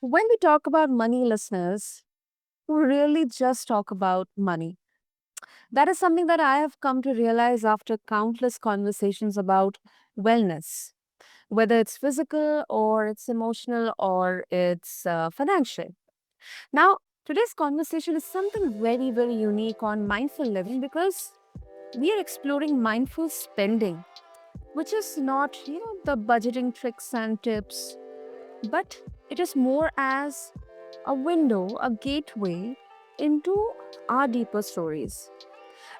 When we talk about money, listeners, we really just talk about money. That is something that I have come to realize after countless conversations about wellness, whether it's physical or it's emotional or it's financial. Now, today's conversation is something very, very unique on mindful living because we are exploring mindful spending, which is not, the budgeting tricks and tips, but it is more as a window, a gateway into our deeper stories.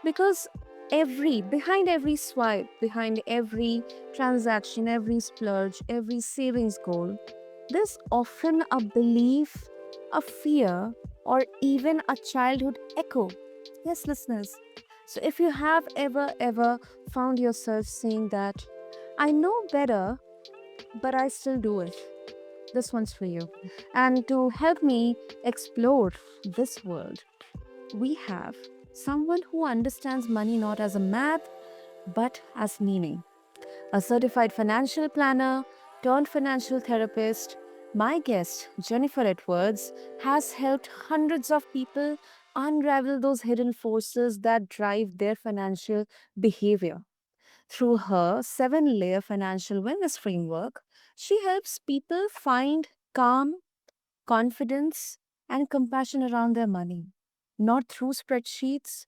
Because behind every swipe, behind every transaction, every splurge, every savings goal, there's often a belief, a fear, or even a childhood echo. Yes, listeners. So if you have ever found yourself saying that, I know better, but I still do it, this one's for you. And to help me explore this world, we have someone who understands money not as a math, but as meaning. A certified financial planner turned financial therapist. My guest, Jennifer Edwards, has helped hundreds of people unravel those hidden forces that drive their financial behavior. Through her 7-layer financial wellness framework, she helps people find calm, confidence, and compassion around their money, not through spreadsheets,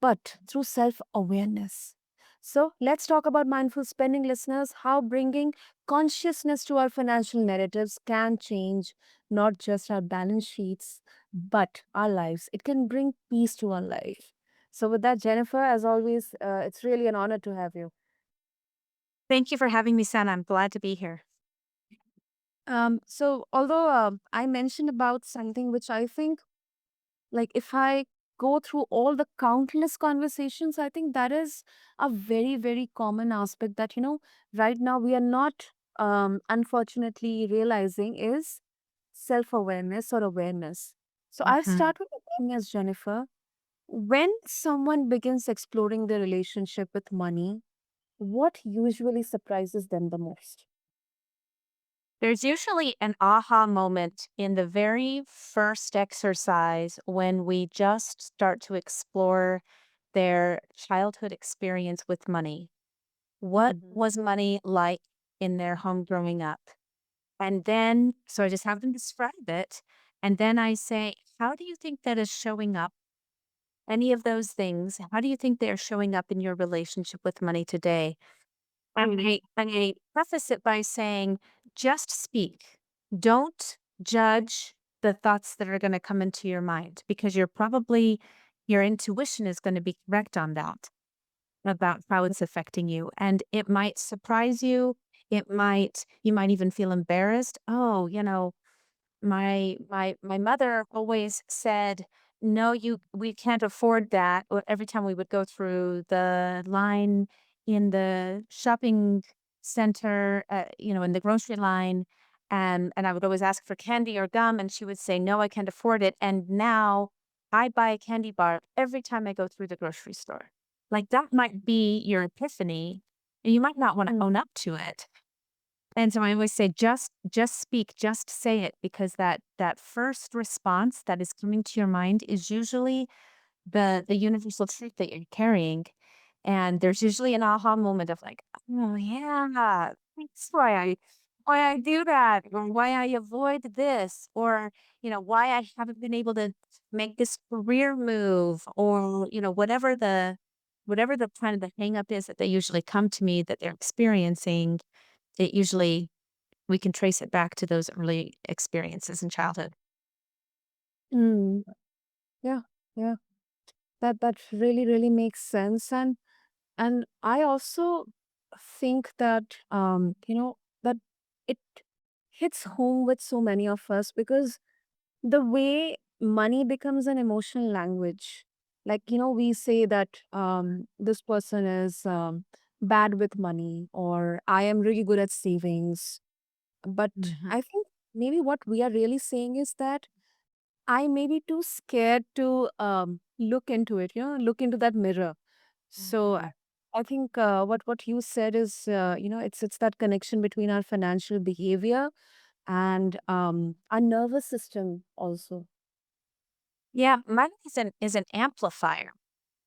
but through self awareness. So, let's talk about mindful spending, listeners, how bringing consciousness to our financial narratives can change not just our balance sheets, but our lives. It can bring peace to our life. So, with that, Jennifer, as always, it's really an honor to have you. Thank you for having me, Sana. I'm glad to be here. So although I mentioned about something which I think, like, if I go through all the countless conversations, I think that is a very, very common aspect that, right now we are not, unfortunately, realizing is self awareness or awareness. So I'll Mhm. start with the thing as Jennifer. When someone begins exploring their relationship with money, what usually surprises them the most? There's usually an aha moment in the very first exercise when we just start to explore their childhood experience with money. What Mhm. was money like in their home growing up? And then, so I just have them describe it. And then I say, how do you think that is showing up? Any of those things, how do you think they're showing up in your relationship with money today? And I preface it by saying, just speak. Don't judge the thoughts that are going to come into your mind because your intuition is going to be correct on that about how it's affecting you. And it might surprise you. You might even feel embarrassed. Oh, my mother always said, "No, we can't afford that." Every time we would go through the line in the shopping center, in the grocery line, and I would always ask for candy or gum, and she would say, "No, I can't afford it." And now I buy a candy bar every time I go through the grocery store. Like, that might be your epiphany, and you might not wanna Mm. own up to it. And so I always say, just speak, just say it, because that first response that is coming to your mind is usually the universal truth that you're carrying. And there's usually an aha moment of like, oh yeah, that's why I do that, or why I avoid this, or why I haven't been able to make this career move, or whatever the kind of the hang up is that they usually come to me that they're experiencing. It usually we can trace it back to those early experiences in childhood. Mm. Yeah, yeah. That really, really makes sense. And I also think that that it hits home with so many of us because the way money becomes an emotional language, like, we say that this person is bad with money, or I am really good at savings. But Mhm, I think maybe what we are really saying is that I may be too scared to look into it, look into that mirror. So mhm. I think what you said is, it's that connection between our financial behavior and our nervous system also. Yeah, money is an amplifier.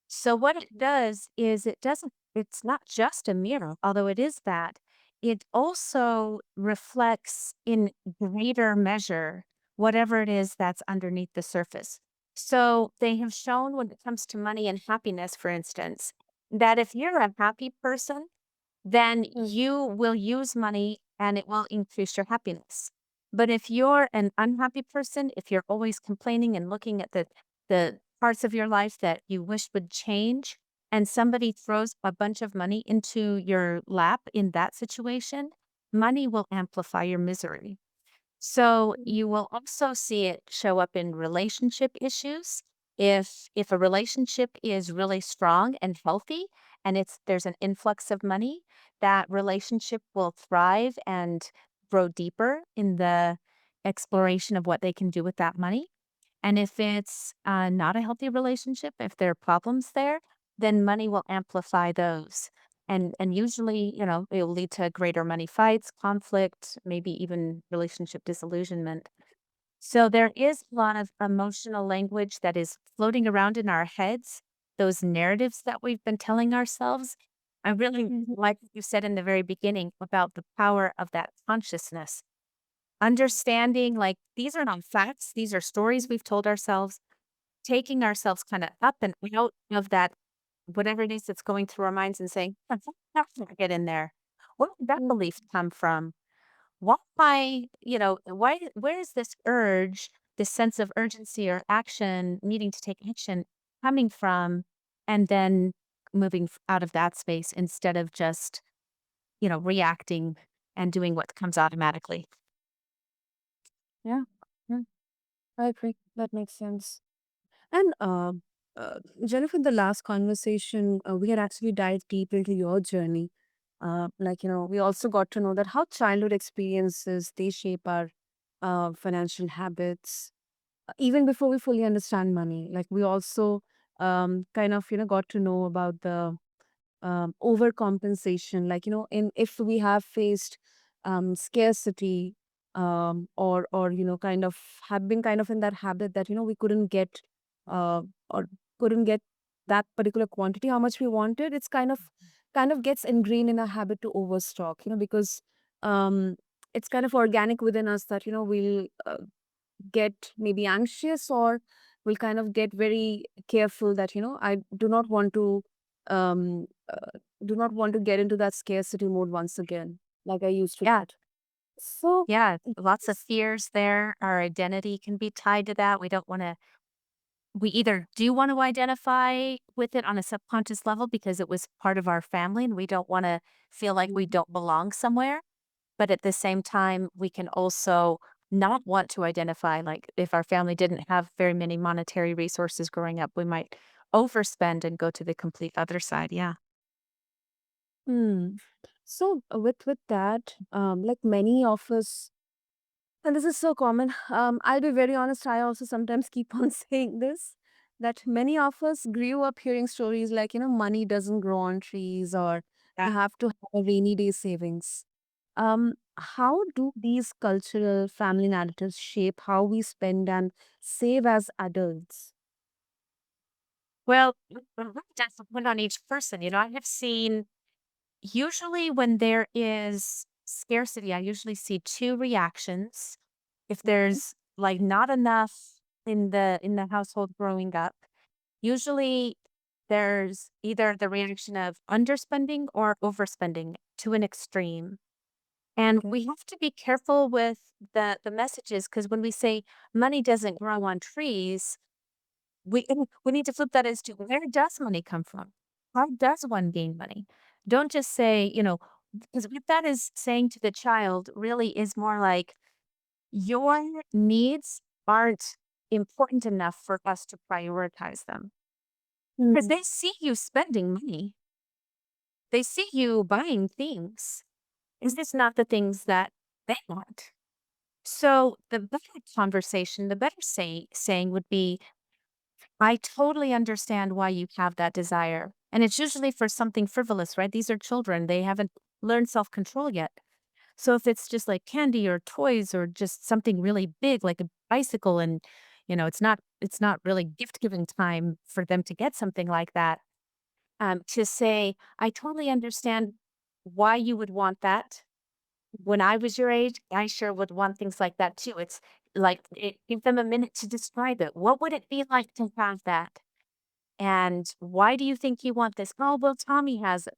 So what it does is it's not just a mirror, although it is that. It also reflects in greater measure whatever it is that's underneath the surface. So they have shown when it comes to money and happiness, for instance, that if you're a happy person, then Mm. you will use money and it will increase your happiness. But if you're an unhappy person, if you're always complaining and looking at the parts of your life that you wish would change, and somebody throws a bunch of money into your lap in that situation, money will amplify your misery. So you will also see it show up in relationship issues. If a relationship is really strong and healthy and there's an influx of money, that relationship will thrive and grow deeper in the exploration of what they can do with that money. And if it's not a healthy relationship, if there are problems there, then money will amplify those. And usually, it will lead to greater money fights, conflict, maybe even relationship disillusionment. So there is a lot of emotional language that is floating around in our heads, those narratives that we've been telling ourselves. I really Mhm. like what you said in the very beginning about the power of that consciousness. Understanding, like, these are not facts, these are stories we've told ourselves, taking ourselves kinda up and out of that, whatever it is that's going through our minds and saying, "Huh, that's not get in there. Where did that Mm. belief come from? Where is this urge, this sense of urgency or action, needing to take action coming from?" And then moving out of that space instead of just, reacting and doing what comes automatically. Yeah, yeah, I agree. That makes sense. And Jennifer, in the last conversation, we had actually dived deep into your journey. We also got to know that how childhood experiences they shape our financial habits, even before we fully understand money. Like we also got to know about the overcompensation, like in if we have faced scarcity, or kind of have been kind of in that habit that we couldn't get uh, or couldn't get that particular quantity how much we wanted. It's kind of gets ingrained in our habit to overstock, because um it's kind of organic within us that we'll get maybe anxious, or will kind of get very careful that I um do not want to get into that scarcity mode once again like I used to Yeah. get. So Yeah, lots of yes. fears there. Our identity can be tied to that. We either do want to identify with it on a subconscious level because it was part of our family and we don't want to feel like we don't belong somewhere. But at the same time, we can also not want to identify, like if our family didn't have very many monetary resources growing up, we might overspend and go to the complete other side. Yeah. Hmm. So with that, like many of us, and this is so common. I'll be very honest, I also sometimes keep on saying this, that many of us grew up hearing stories like, money doesn't grow on trees, or Yeah. you have to have a rainy day savings. How do these cultural family narratives shape how we spend and save as adults? Well, that's depend on each person. I have seen usually when there is scarcity, I usually see two reactions. If Mhm. there's like not enough in the household growing up, usually there's either the reaction of underspending or overspending to an extreme. And Okay. we have to be careful with the messages because when we say money doesn't grow on trees, we need to flip that as to where does money come from? How does one gain money? Don't just say, because what that is saying to the child really is more like your needs aren't important enough for us to prioritize them. Because Hmm. they see you spending money, they see you buying things. Is this not the things that they want? So the better conversation, the better saying would be, I totally understand why you have that desire. And it's usually for something frivolous, right? These are children. They haven't learned self control yet. So if it's just like candy or toys or just something really big like a bicycle and it's not really gift giving time for them to get something like that, to say, I totally understand why you would want that. When I was your age, I sure would want things like that too. It's like, give them a minute to describe it. What would it be like to have that? And why do you think you want this? Oh, well, Tommy has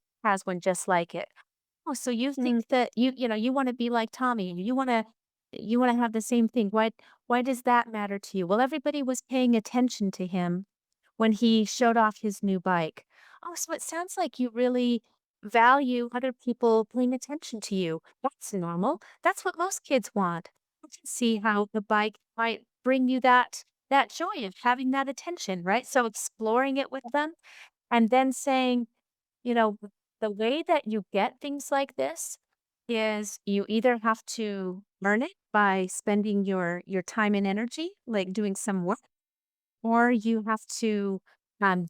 one just like it. Oh, so you Mm. think that you want to be like Tommy. You want to have the same thing. Why does that matter to you? Well, everybody was paying attention to him when he showed off his new bike. Oh, so it sounds like you really value other people paying attention to you. That's normal. That's what most kids want. I can see how the bike might bring you that joy of having that attention, right? So exploring it with them and then saying, you know, the way that you get things like this is you either have to learn it by spending your time and energy, like doing some work, or you have to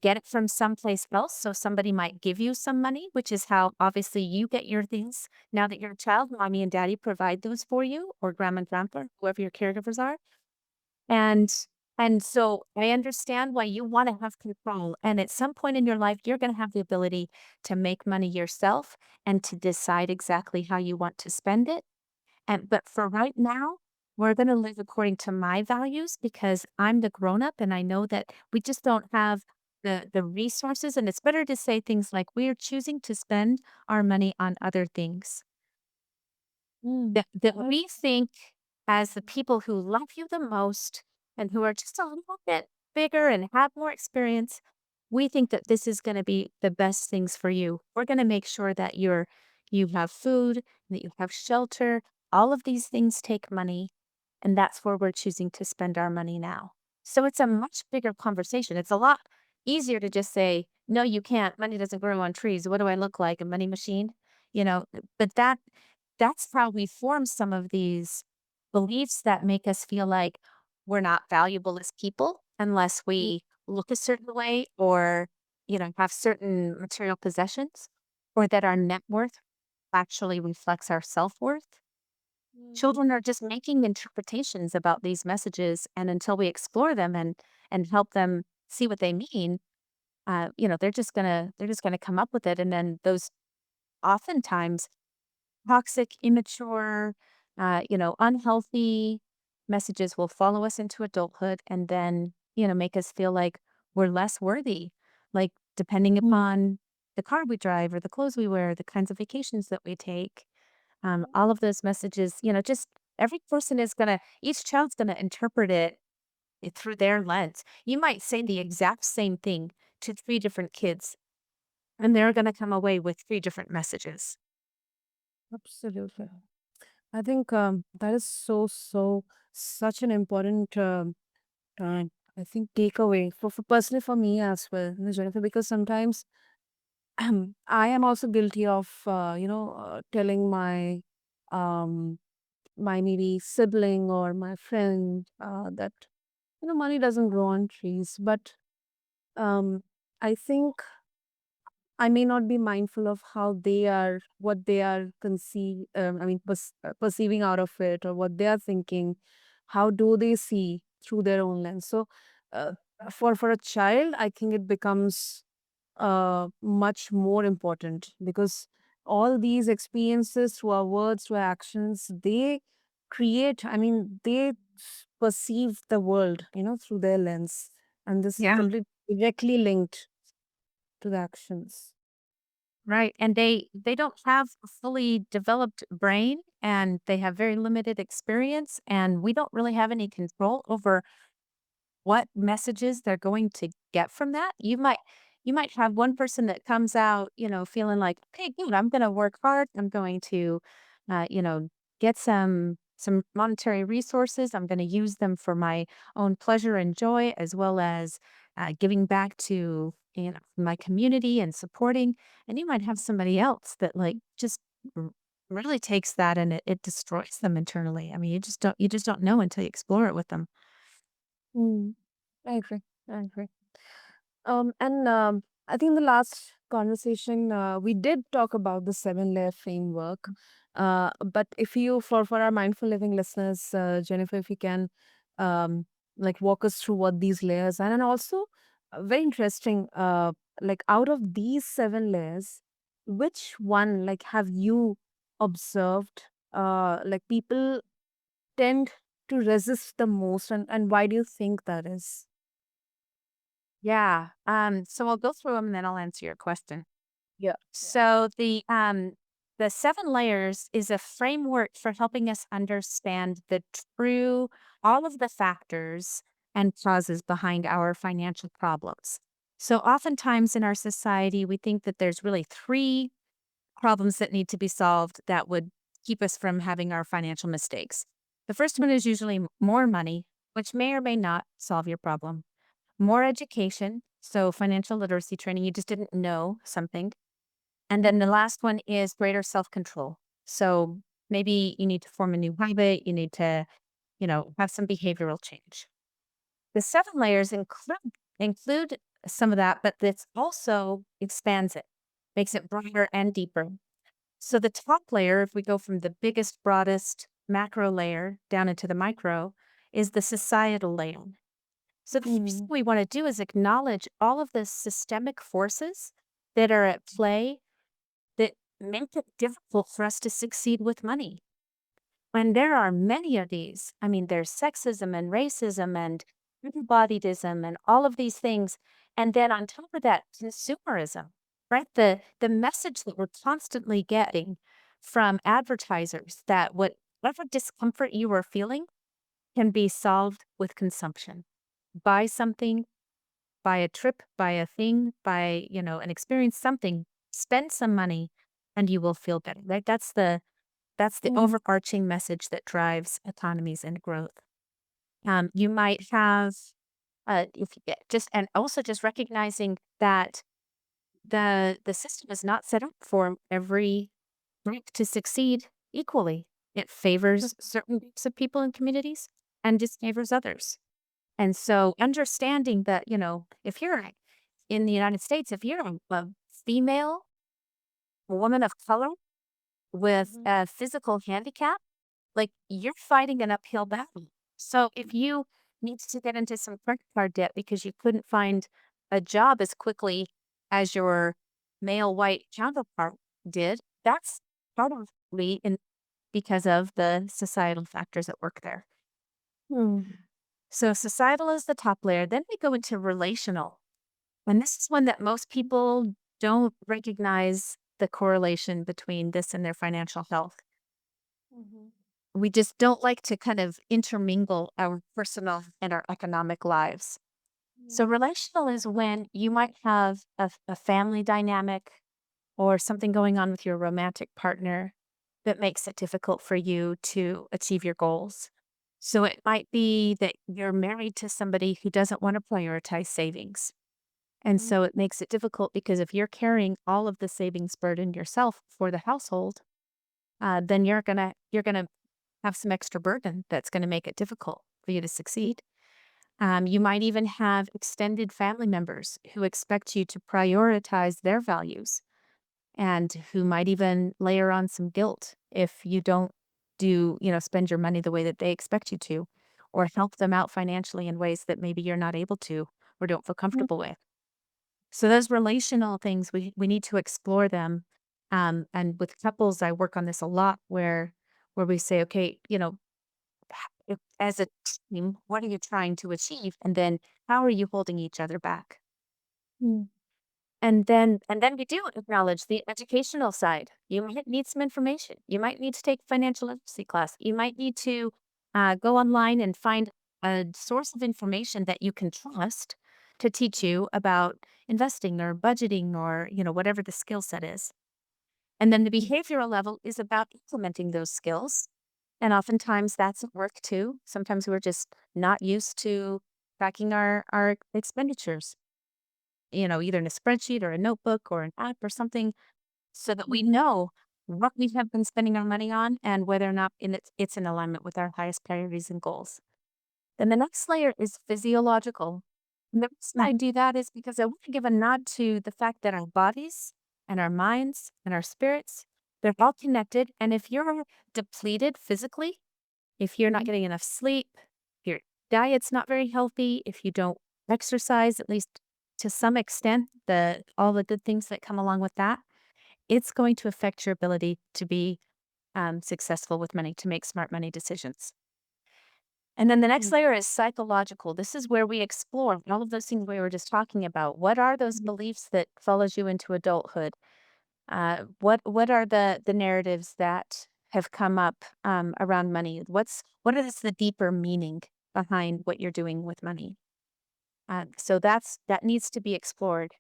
get it from someplace else. So somebody might give you some money, which is how obviously you get your things. Now that you're a child, mommy and daddy provide those for you, or grandma and grandpa, whoever your caregivers are. And and so I understand why you want to have control. And at some point in your life, you're going to have the ability to make money yourself and to decide exactly how you want to spend it. And but for right now, we're gonna live according to my values because I'm the grown up and I know that we just don't have the resources, and it's better to say things like we're choosing to spend our money on other things Mm. that I we think as the people who love you the most and who are just a little bit bigger and have more experience, we think that this is going to be the best things for you. We're going to make sure that you have food, that you have shelter. All of these things take money, and that's where we're choosing to spend our money now. So it's a much bigger conversation. It's a lot easier to just say, no, you can't. Money doesn't grow on trees. What do I look like? A money machine? But that's how we form some of these beliefs that make us feel like we're not valuable as people unless we look a certain way or, have certain material possessions, or that our net worth actually reflects our self-worth. Mm. Children are just making interpretations about these messages, and until we explore them and help them see what they mean, they're just gonna come up with it, and then those oftentimes toxic, immature, unhealthy messages will follow us into adulthood and then, make us feel like we're less worthy. Like, depending Mm. upon the car we drive or the clothes we wear, the kinds of vacations that we take, all of those messages, just every person is each child's gonna interpret it through their lens. You might say the exact same thing to three different kids, and they're gonna come away with three different messages. Absolutely. I think that is such an important uh, I think takeaway for personally for me as well, Ms. Jennifer, because sometimes I am also guilty of telling um my maybe sibling or my friend that money doesn't grow on trees, but um I think I may not be mindful of how what they are perceiving out of it, or what they are thinking. How do they see through their own lens? So, uh, for a child, I think it becomes much more important because all these experiences, through our words, through our actions, they create. I mean, they perceive the world, through their lens, and this is Yeah. completely directly linked to the actions. Right, and they don't have a fully developed brain, and they have very limited experience, and we don't really have any control over what messages they're going to get from that. You might have one person that comes out, feeling like, "Okay, good, I'm gonna work hard. I'm going to, uh, you know, get some monetary resources. I'm gonna use them for my own pleasure and joy, as well as giving back to my community and supporting." And you might have somebody else that like just r- really takes that and it destroys them internally. I mean, you just don't know until you explore it with them. Mm. I agree. I agree. And I think the last conversation we did talk about the seven layer framework. But if you, for our mindful living listeners, Jennifer, if you can, like walk us through what these layers are, and also very interesting. Like out of these seven layers, which one like have you observed? Like people tend to resist the most, and why do you think that is? Yeah. So I'll go through them and then I'll answer your question. Yeah. So the seven layers is a framework for helping us understand the true all of the factors and causes behind our financial problems. So oftentimes in our society, we think that there's really three problems that need to be solved that would keep us from having our financial mistakes. The first one is usually more money, which may or may not solve your problem. More education, so financial literacy training, you just didn't know something. And then the last one is greater self-control. So maybe you need to form a new habit, you need to, have some behavioral change. The seven layers include some of that, but this also expands it, makes it broader and deeper. So the top layer, if we go from the biggest, broadest macro layer down into the micro, is the societal layer. So the first thing Mm. we want to do is acknowledge all of the systemic forces that are at play that make it difficult for us to succeed with money. When there are many of these, I mean, there's sexism and racism and bodydism and all of these things. And then on top of that, consumerism, right? The message that we're constantly getting from advertisers that whatever discomfort you are feeling can be solved with consumption. Buy something, buy a trip, buy a thing, buy, an experience, something, spend some money and you will feel better. Right? That's the Mm. overarching message that drives economies and growth. You might have if you get just and also just recognizing that the system is not set up for every group to succeed equally. It favors certain groups of people and communities and disfavors others. And so understanding that, if you're in the United States, if you're a female woman of color with Mhm. a physical handicap, like you're fighting an uphill battle. So if you need to get into some credit card debt because you couldn't find a job as quickly as your male white counterpart did, that's probably because of the societal factors at work there. Mm. So societal is the top layer. Then we go into relational. And this is one that most people don't recognize the correlation between this and their financial health. Mhm. We just don't like to kind of intermingle our personal and our economic lives. So, Mm. relational is when you might have a family dynamic or something going on with your romantic partner that makes it difficult for you to achieve your goals. So, it might be that you're married to somebody who doesn't want to prioritize savings. And Mhm. so it makes it difficult because if you're carrying all of the savings burden yourself for the household, then you're gonna have some extra burden that's going to make it difficult for you to succeed. You might even have extended family members who expect you to prioritize their values and who might even layer on some guilt if you don't spend your money the way that they expect you to, or help them out financially in ways that maybe you're not able to or don't feel Mhm. comfortable with. So those relational things, we need to explore them. And with couples, I work on this a lot where we say, okay, as a team, what are you trying to achieve? And then how are you holding each other back? Mm. And then we do acknowledge the educational side. You might need some information. You might need to take financial literacy class. You might need to go online and find a source of information that you can trust to teach you about investing or budgeting or whatever the skill set is. And then the behavioral level is about implementing those skills. And oftentimes that's at work too. Sometimes we're just not used to tracking our expenditures, either in a spreadsheet or a notebook or an app or something, so that we Mhm. know what we have been spending our money on and whether or not it's in alignment with our highest priorities and goals. Then the next layer is physiological. And the reason I do that is because I want to give a nod to the fact that our bodies and our minds and our spirits, they're all connected. And if you're depleted physically, if you're not Mhm. getting enough sleep, if your diet's not very healthy, if you don't exercise, at least to some extent, the all the good things that come along with that, it's going to affect your ability to be successful with money, to make smart money decisions. And then the next Mm, layer is psychological. This is where we explore all of those things we were just talking about. What are those mhm, beliefs that follows you into adulthood? What are the narratives that have come up around money? What is the deeper meaning behind what you're doing with money? So that needs to be explored.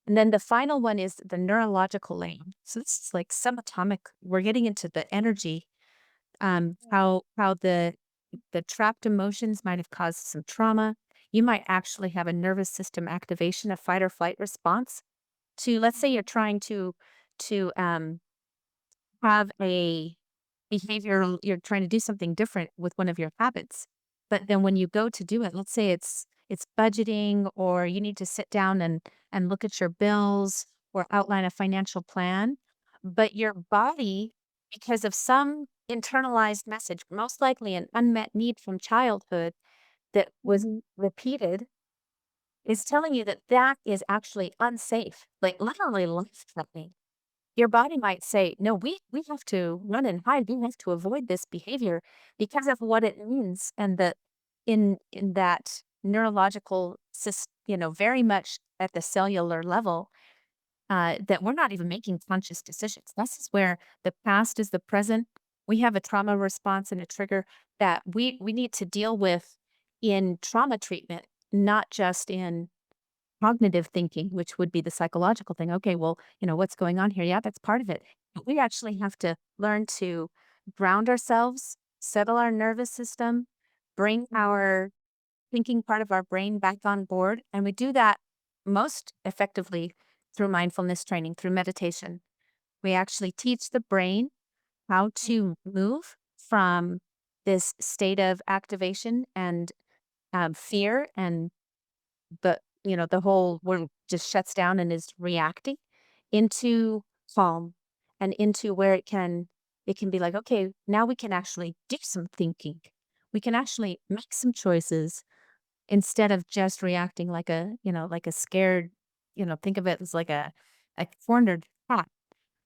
And then the final one is the neurological lane. So this is like subatomic. We're getting into the energy, how the trapped emotions might have caused some trauma. You might actually have a nervous system activation, a fight or flight response to, let's say you're trying to have a behavioral you're trying to do something different with one of your habits. But then when you go to do it, let's say it's budgeting or you need to sit down and look at your bills or outline a financial plan, but your body, because of some internalized message, most likely an unmet need from childhood that was mhm, repeated, is telling you that that is actually unsafe, like literally life threatening. Your body might say, "No, we have to run and hide. We have to avoid this behavior because of what it means." And that in that neurological very much at the cellular level, that we're not even making conscious decisions. This is where the past is the present. We have a trauma response and a trigger that we need to deal with in trauma treatment, not just in cognitive thinking, which would be the psychological thing. Okay, well, what's going on here? Yeah, that's part of it. But we actually have to learn to ground ourselves, settle our nervous system, bring mhm, our thinking part of our brain back on board. And we do that most effectively through mindfulness training, through meditation. We actually teach the brain how to move from this state of activation and fear and the whole world just shuts down and is reacting into calm and into where it can be like, okay, now we can actually do some thinking. We can actually make some choices instead of just reacting like a scared, think of it as like a cornered cat,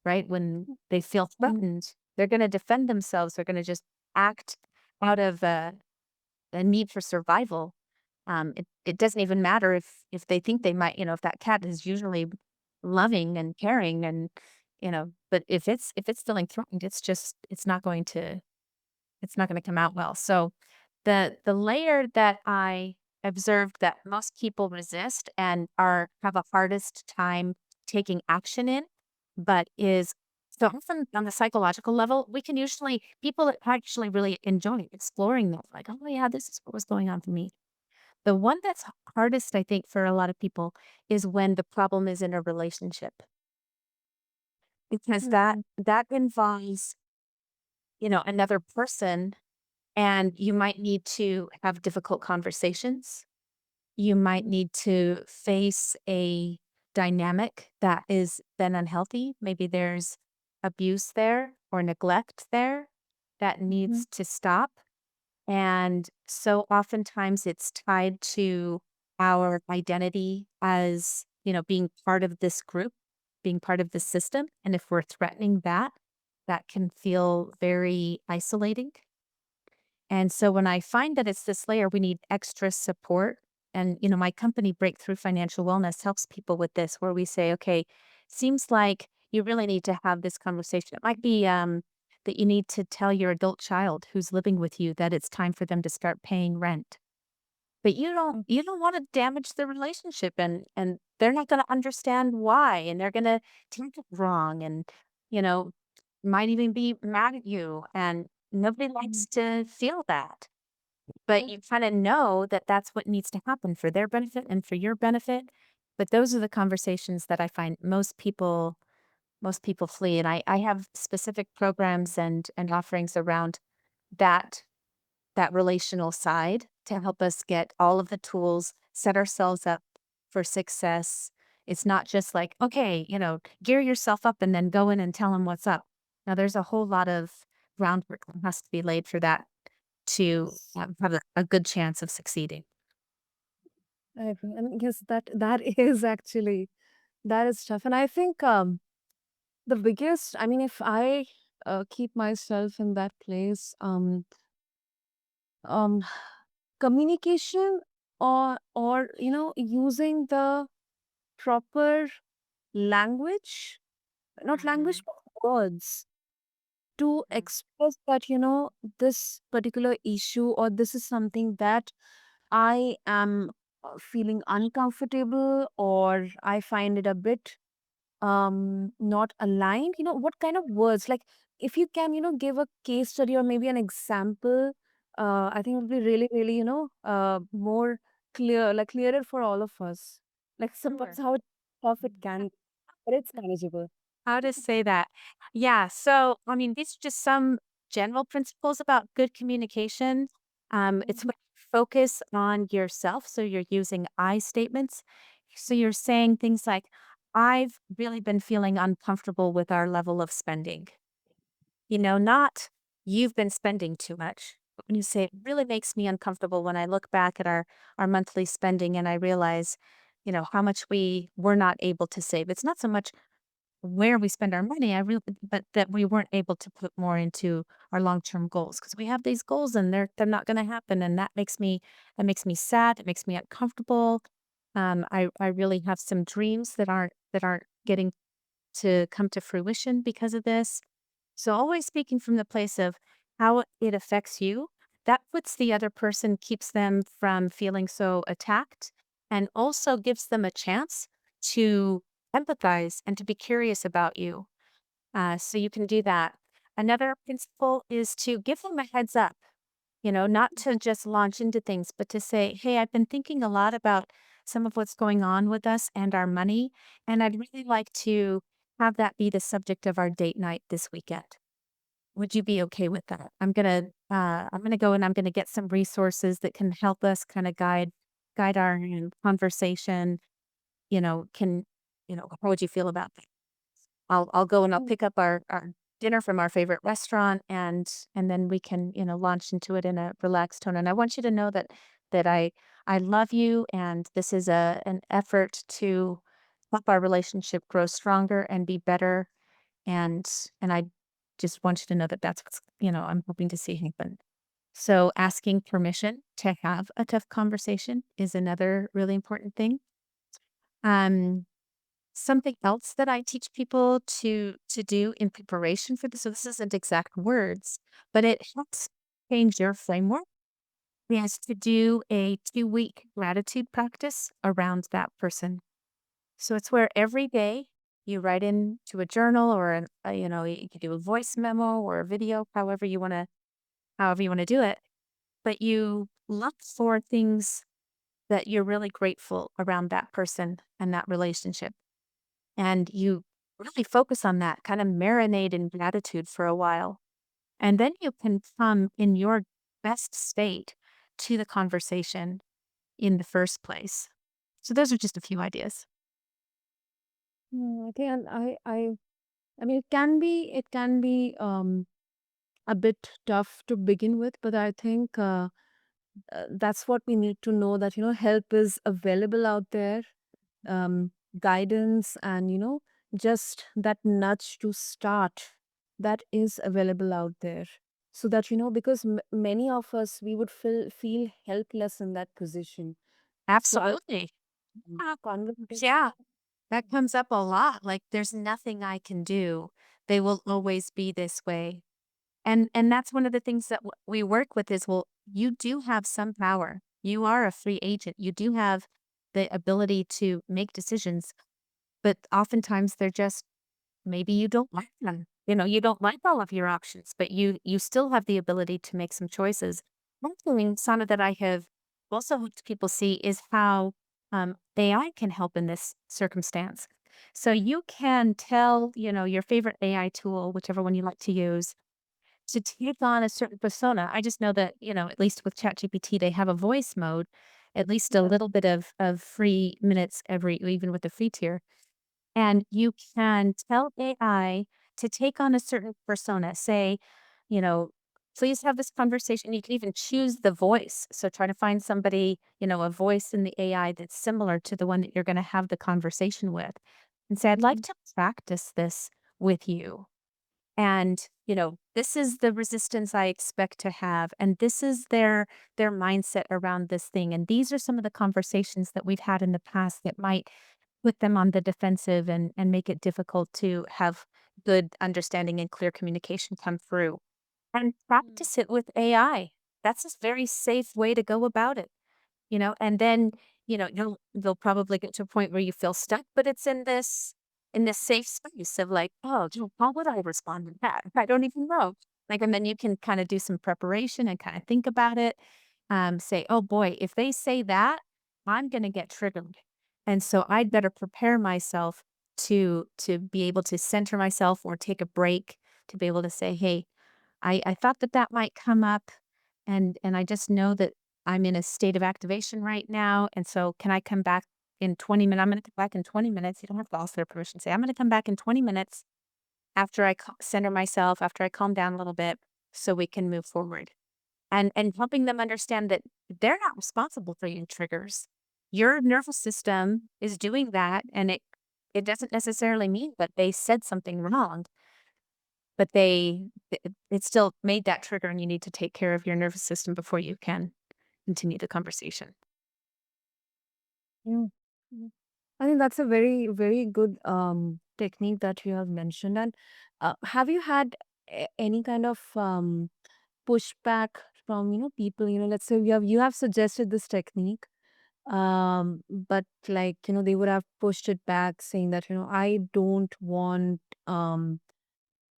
right? When they feel threatened, they're going to defend themselves. They're going to just act out of a need for survival. It doesn't even matter if they think they might, if that cat is usually loving and caring and, but if it's feeling threatened, it's not going to come out well. So the layer that I observed that most people resist and have a hardest time taking action in, but is so often on the psychological level, we can usually people that actually really enjoy exploring that, like, oh yeah, this is what was going on for me. The one that's hardest, I think, for a lot of people is when the problem is in a relationship, because that mhm, that involves, another person, and you might need to have difficult conversations. You might mhm, need to face a dynamic that is then unhealthy. Maybe there's abuse there or neglect there that mhm, needs to stop. And so oftentimes it's tied to our identity as, being part of this group, being part of the system. And if we're threatening that, that can feel very isolating. And so when I find that it's this layer, we need extra support. And, my company, Breakthrough Financial Wellness, helps people with this, where we say, okay, seems like you really need to have this conversation. It might be that you need to tell your adult child who's living with you that it's time for them to start paying rent. But you don't mhm, you don't want to damage the relationship, and they're not going to understand why, and they're going to take it wrong, and you know might even be mad at you, and nobody mhm. likes to feel that. But you kind of know that that's what needs to happen for their benefit and for your benefit. But those are the conversations that I find most people flee. And I have specific programs and offerings around that that relational side to help us get all of the tools set ourselves up for success. It's not just like, okay, gear yourself up and then go in and tell them what's up. Now, there's a whole lot of groundwork that has to be laid for that to have a good chance of succeeding. I agree. And yes, that is actually that is tough. And I think the biggest, I mean, if I keep myself in that place, um, communication or using the proper language, not language, Mhm. but words to Mm. express that this particular issue or this is something that I am feeling uncomfortable or I find it a bit not aligned. What kind of words, like if you can give a case study or maybe an example, I think it would be really really more clear, like clearer for all of us, like suppose Sure. how tough it can be, but it's manageable. How to say that? Yeah, so, I mean, these are just some general principles about good communication. It's when you focus on yourself, so you're using I statements. So you're saying things like, "I've really been feeling uncomfortable with our level of spending." Not, "You've been spending too much." But when you say, "It really makes me uncomfortable when I look back at our monthly spending and I realize, how much we were not able to save." It's not so much where we spend our money, but that we weren't able to put more into our long-term goals because we have these goals and they're not gonna happen, and that makes me sad, it makes me uncomfortable. I really have some dreams that aren't getting to come to fruition because of this. So always speaking from the place of how it affects you, that puts the other person, keeps them from feeling so attacked, and also gives them a chance to empathize and to be curious about you. So you can do that. Another principle is to give them a heads up, not to just launch into things, but to say, "Hey, I've been thinking a lot about some of what's going on with us and our money, and I'd really like to have that be the subject of our date night this weekend. Would you be okay with that? I'm gonna go and I'm gonna get some resources that can help us kind of guide our conversation. Can how would you feel about that? I'll go and I'll pick up our dinner from our favorite restaurant, and then we can, launch into it in a relaxed tone. And I want you to know that I love you, and this is an effort to help our relationship grow stronger and be better. And I just want you to know that that's what's, I'm hoping to see happen. So asking permission to have a tough conversation is another really important thing. Um, Something else that I teach people to do in preparation for this, so this isn't exact words, but it helps change your framework, is to do a 2-week gratitude practice around that person. So it's where every day you write into a journal or you can do a voice memo or a video, however you want to do it, but you look for things that you're really grateful around that person and that relationship. And you really focus on that, kind of marinate in gratitude for a while. And then you can come in your best state to the conversation in the first place. So those are just a few ideas. I think and I mean it can be a bit tough to begin with, but I think that's what we need to know, that help is available out there, guidance and just that nudge to start, that is available out there, so that because many of us, we would feel helpless in that position. So I Absolutely. Uh, conversation. yeah, that comes up a lot. Like, there's nothing I can do. They will always be this way. And that's one of the things that we work with is, well, you do have some power. You are a free agent. You do have the ability to make decisions, but oftentimes they're just maybe you don't like them. You don't like all of your options, but you still have the ability to make some choices. One thing, Sana, that I have also helped people see is how AI can help in this circumstance. So you can tell, your favorite AI tool, whichever one you like to use, to take on a certain persona. I just know that, at least with ChatGPT, they have a voice mode, at least a Yeah. little bit of free minutes every even with the free tier. And you can tell AI to take on a certain persona. Say, you know, please have this conversation. You can even choose the voice. So try to find somebody, a voice in the AI that's similar to the one that you're going to have the conversation with. And say, I'd like Mhm. to practice this with you. And, this is the resistance I expect to have. And this is their mindset around this thing. And these are some of the conversations that we've had in the past that might put them on the defensive and make it difficult to have good understanding and clear communication come through. And Mm. practice it with AI. That's a very safe way to go about it. And then, they'll probably get to a point where you feel stuck, but it's in this safe space of like, oh, how would I respond to that? I don't even know. Like, and then you can kind of do some preparation and kind of think about it. Say, oh boy, if they say that, I'm gonna get triggered. And so I'd better prepare myself to be able to center myself or take a break to be able to say, hey, I thought that that might come up, and I just know that I'm in a state of activation right now, and so can I come back in 20 minutes? I'm gonna come back in 20 minutes. You don't have to ask their permission. Say, "I'm gonna come back in 20 minutes after I center myself, after I calm down a little bit, so we can move forward." And helping them understand that they're not responsible for your triggers. Your nervous system is doing that, and it doesn't necessarily mean that they said something wrong. But it still made that trigger, and you need to take care of your nervous system before you can continue the conversation. Yeah. Mhm. I think that's a very, very good technique that you have mentioned. And have you had any kind of pushback from people? Let's say you have suggested this technique, but like they would have pushed it back, saying that I don't want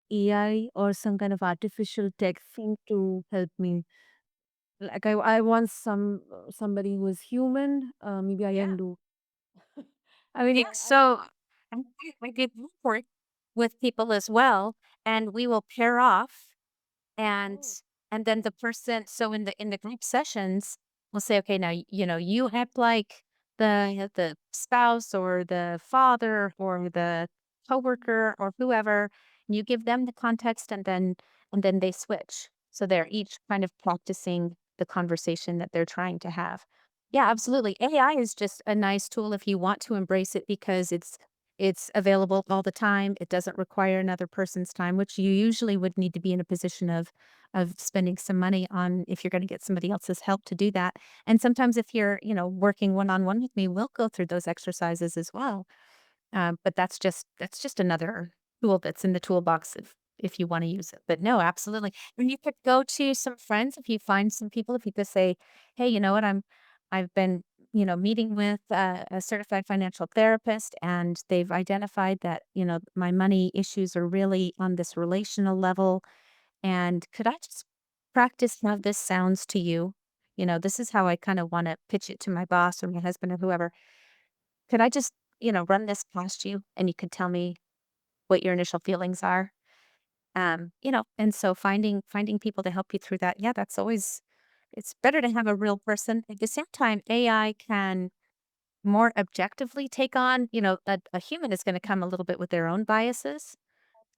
AI or some kind of artificial tech thing to help me. Like I want somebody who is human. Maybe I Yeah. can do. I mean, Yeah, so I did work with people as well, and we will pair off. And Oh. and then the person so in the group sessions, we'll say, "Okay, now, you act like the spouse or the father or the coworker or whoever." You give them the context, and then they switch. So they're each kind of practicing the conversation that they're trying to have. Yeah, absolutely. AI is just a nice tool if you want to embrace it because it's available all the time. It doesn't require another person's time, which you usually would need to be in a position of spending some money on if you're going to get somebody else's help to do that. And sometimes if you're, working one-on-one with me, we'll go through those exercises as well. But that's just another tool that's in the toolbox if you want to use it. But no, absolutely. And you could go to some friends if you find some people. If you just say, "Hey, you know what? I've been meeting with a certified financial therapist, and they've identified that my money issues are really on this relational level. And could I just practice how this sounds to you? This is how I kind of want to pitch it to my boss or my husband or whoever. Could I just, run this past you and you could tell me what your initial feelings are?" And so finding people to help you through that, yeah, that's always it's better to have a real person. At the same time, AI can more objectively take on, a human is going to come a little bit with their own biases,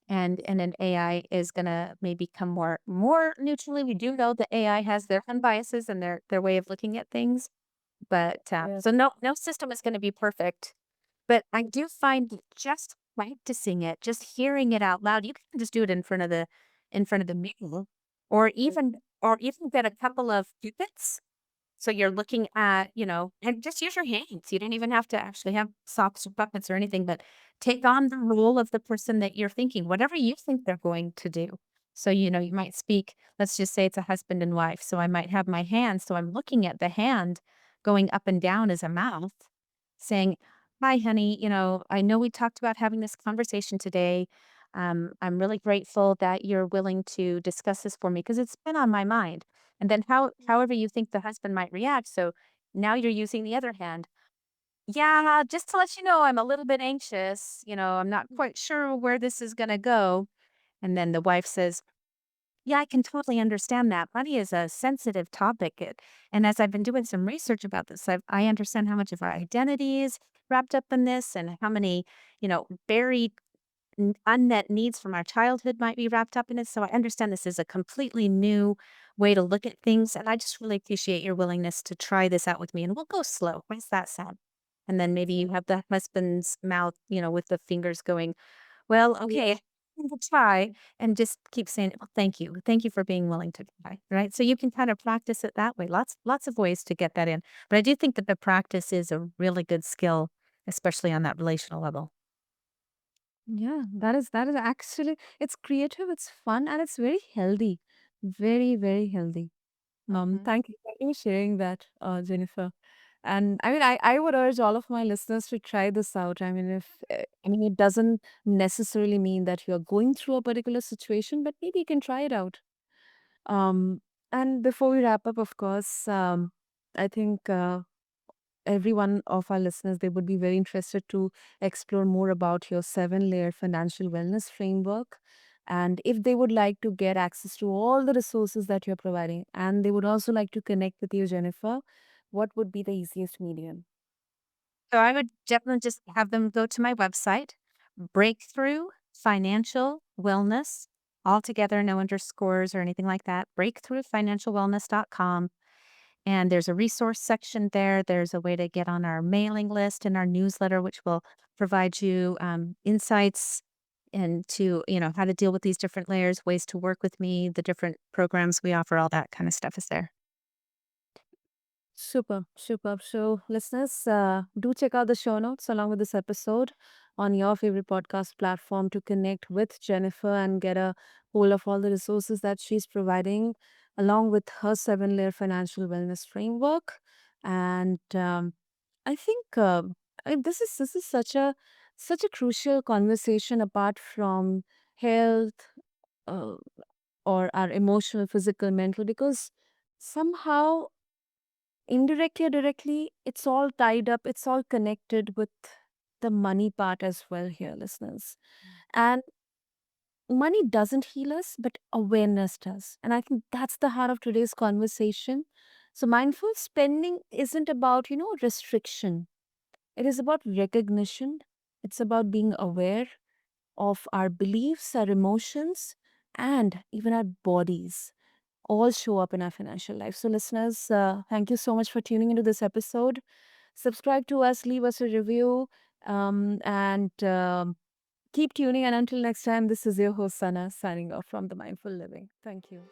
and an AI is going to maybe come more neutrally. We do know that AI has their own biases and their way of looking at things, but Yeah. so no system is going to be perfect. But I do find that just practicing it, just hearing it out loud, you can just do it in front of the mirror, or even get a couple of puppets. So you're looking at, and just use your hands. You don't even have to actually have socks or buckets or anything, but take on the role of the person that you're thinking, whatever you think they're going to do. So, you might speak, let's just say it's a husband and wife. So I might have my hand. So I'm looking at the hand going up and down as a mouth saying, "Hi, honey, I know we talked about having this conversation today. I'm really grateful that you're willing to discuss this for me because it's been on my mind." And then however you think the husband might react, so now you're using the other hand. "Yeah, just to let you know, I'm a little bit anxious, I'm not quite sure where this is gonna go." And then the wife says, Yeah, I can totally understand that. Money is a sensitive topic. And as I've been doing some research about this, I understand how much of our identity is wrapped up in this and how many, buried unmet needs from our childhood might be wrapped up in it. So I understand this is a completely new way to look at things. And I just really appreciate your willingness to try this out with me. And we'll go slow. What's that sound? And then maybe you have the husband's mouth, with the fingers going, well, okay, we'll try, and just keep saying, "Well, thank you. Thank you for being willing to try," right? So you can kind of practice it that way. Lots of ways to get that in. But I do think that the practice is a really good skill, especially on that relational level. Yeah, that is actually it's creative, it's fun, and it's very healthy. Very, very healthy. Mhm. Thank you for sharing that, Jennifer. And I mean, I would urge all of my listeners to try this out. I mean, I mean, it doesn't necessarily mean that you're going through a particular situation, but maybe you can try it out. Um, and before we wrap up, of course, I think every one of our listeners, they would be very interested to explore more about your 7-layer financial wellness framework. And if they would like to get access to all the resources that you're providing, and they would also like to connect with you, Jennifer, what would be the easiest medium? So I would definitely just have them go to my website, Breakthrough Financial Wellness, all together, no underscores or anything like that, breakthroughfinancialwellness.com. And there's a resource section there. There's a way to get on our mailing list and our newsletter, which will provide you insights into, how to deal with these different layers, ways to work with me, the different programs we offer, all that kind of stuff is there. Super, super. So, listeners, do check out the show notes along with this episode on your favorite podcast platform to connect with Jennifer and get a hold of all the resources that she's providing, along with her 7-layer financial wellness framework. And I think this is such a crucial conversation apart from health uh, or our emotional, physical, mental, because somehow indirectly or directly, it's all tied up, it's all connected with the money part as well here, listeners. And money doesn't heal us, but awareness does. And I think that's the heart of today's conversation. So mindful spending isn't about, restriction. It is about recognition. It's about being aware of our beliefs, our emotions, and even our bodies all show up in our financial life. So, listeners, thank you so much for tuning into this episode. Subscribe to us, leave us a review, and keep tuning. And until next time, this is your host, Sana, signing off from The Mindful Living. Thank you.